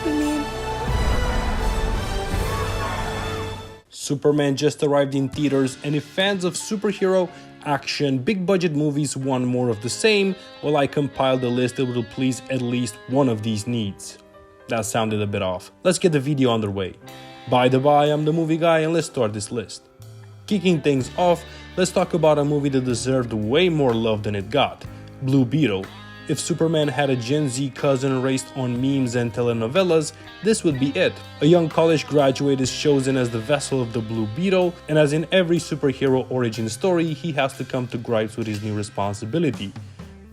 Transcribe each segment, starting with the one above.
Superman? Superman just arrived in theaters, and if fans of superhero, action, big budget movies want more of the same, well, I compiled a list that will please at least one of these needs. That sounded a bit off. Let's get the video underway. By the by, I'm the movie guy, and let's start this list. Kicking things off, let's talk about a movie that deserved way more love than it got, Blue Beetle. If Superman had a Gen Z cousin raised on memes and telenovelas, this would be it. A young college graduate is chosen as the vessel of the Blue Beetle, and as in every superhero origin story, he has to come to gripes with his new responsibility.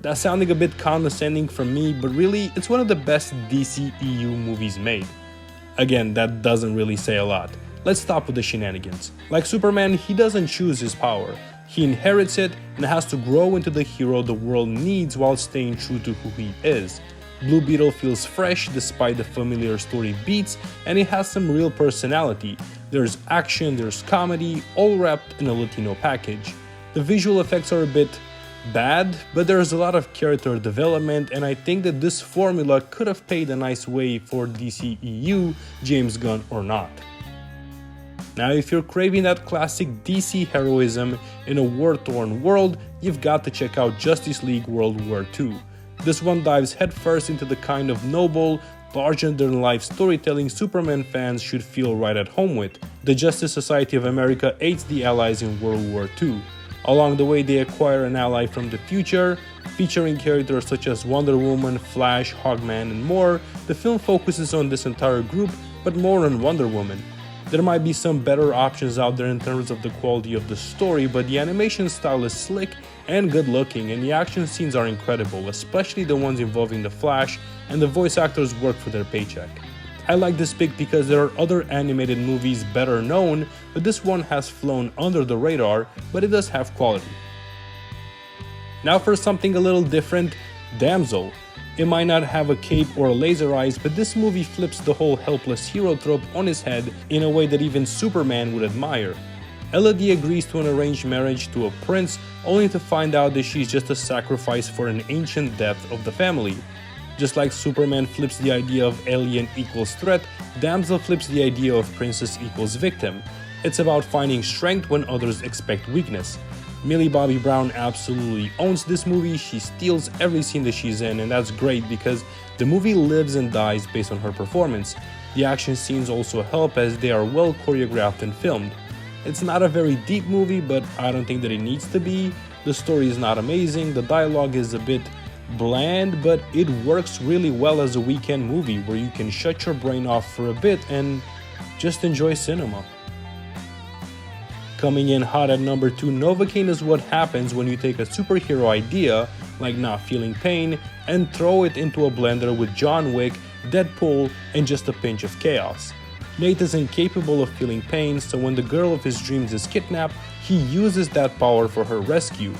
That's sounding a bit condescending from me, but really, it's one of the best DCEU movies made. Again, that doesn't really say a lot. Let's stop with the shenanigans. Like Superman, he doesn't choose his power. He inherits it and has to grow into the hero the world needs while staying true to who he is. Blue Beetle feels fresh despite the familiar story beats, and it has some real personality. There's action, there's comedy, all wrapped in a Latino package. The visual effects are a bit bad, but there's a lot of character development, and I think that this formula could have paid a nice way for DCEU, James Gunn or not. Now, if you're craving that classic DC heroism in a war-torn world, you've got to check out Justice League World War II. This one dives headfirst into the kind of noble, larger-than-life storytelling Superman fans should feel right at home with. The Justice Society of America aids the Allies in World War II. Along the way, they acquire an ally from the future. Featuring characters such as Wonder Woman, Flash, Hawkman, and more, the film focuses on this entire group, but more on Wonder Woman. There might be some better options out there in terms of the quality of the story, but the animation style is slick and good looking, and the action scenes are incredible, especially the ones involving the Flash, and the voice actors work for their paycheck. I like this pick because there are other animated movies better known, but this one has flown under the radar, but it does have quality. Now for something a little different, Damsel. It might not have a cape or laser eyes, but this movie flips the whole helpless hero trope on his head in a way that even Superman would admire. Elodie agrees to an arranged marriage to a prince, only to find out that she's just a sacrifice for an ancient death of the family. Just like Superman flips the idea of alien equals threat, Damsel flips the idea of princess equals victim. It's about finding strength when others expect weakness. Millie Bobby Brown absolutely owns this movie. She steals every scene that she's in, and that's great because the movie lives and dies based on her performance. The action scenes also help as they are well choreographed and filmed. It's not a very deep movie, but I don't think that it needs to be. The story is not amazing, the dialogue is a bit bland, but it works really well as a weekend movie where you can shut your brain off for a bit and just enjoy cinema. Coming in hot at number 2, Novacaine is what happens when you take a superhero idea, like not feeling pain, and throw it into a blender with John Wick, Deadpool, and just a pinch of chaos. Nate is incapable of feeling pain, so when the girl of his dreams is kidnapped, he uses that power for her rescue.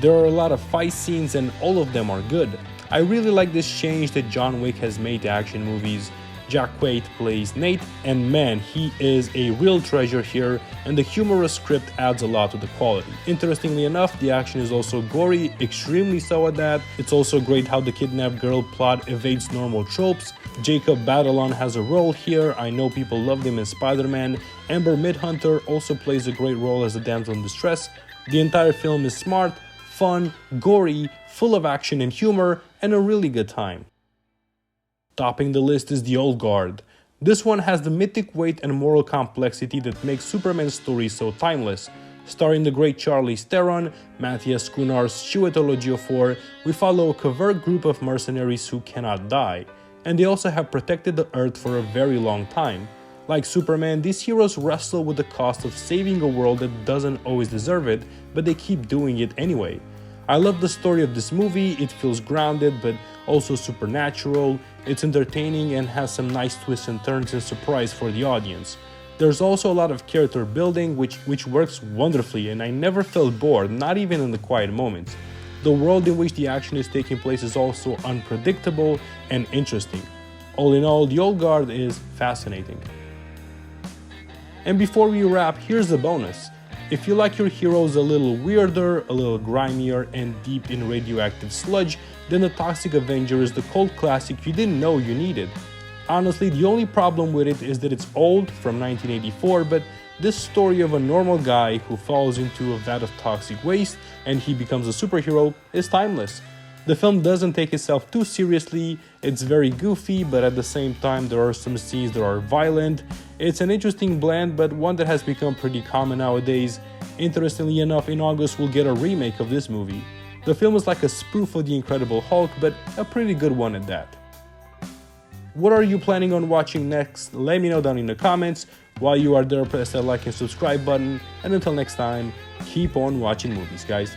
There are a lot of fight scenes and all of them are good. I really like this change that John Wick has made to action movies. Jack Quaid plays Nate, and man, he is a real treasure here, and the humorous script adds a lot to the quality. Interestingly enough, the action is also gory, extremely so at that. It's also great how the kidnapped girl plot evades normal tropes. Jacob Batalon has a role here. I know people loved him in Spider-Man. Amber Midhunter also plays a great role as a damsel in distress. The entire film is smart, fun, gory, full of action and humor, and a really good time. Topping the list is The Old Guard. This one has the mythic weight and moral complexity that makes Superman's story so timeless. Starring the great Charlize Theron, Matthias Schoenaerts, Chiwetel Ejiofor, we follow a covert group of mercenaries who cannot die, and they also have protected the Earth for a very long time. Like Superman, these heroes wrestle with the cost of saving a world that doesn't always deserve it, but they keep doing it anyway. I love the story of this movie. It feels grounded but also supernatural. It's entertaining and has some nice twists and turns and surprise for the audience. There's also a lot of character building which works wonderfully, and I never felt bored, not even in the quiet moments. The world in which the action is taking place is also unpredictable and interesting. All in all, The Old Guard is fascinating. And before we wrap, here's a bonus. If you like your heroes a little weirder, a little grimier, and deep in radioactive sludge, then The Toxic Avenger is the cult classic you didn't know you needed. Honestly, the only problem with it is that it's old, from 1984, but this story of a normal guy who falls into a vat of toxic waste and he becomes a superhero is timeless. The film doesn't take itself too seriously, it's very goofy, but at the same time there are some scenes that are violent. It's an interesting blend, but one that has become pretty common nowadays. Interestingly enough, in August we'll get a remake of this movie. The film is like a spoof of The Incredible Hulk, but a pretty good one at that. What are you planning on watching next? Let me know down in the comments. While you are there, press that like and subscribe button, and until next time, keep on watching movies, guys.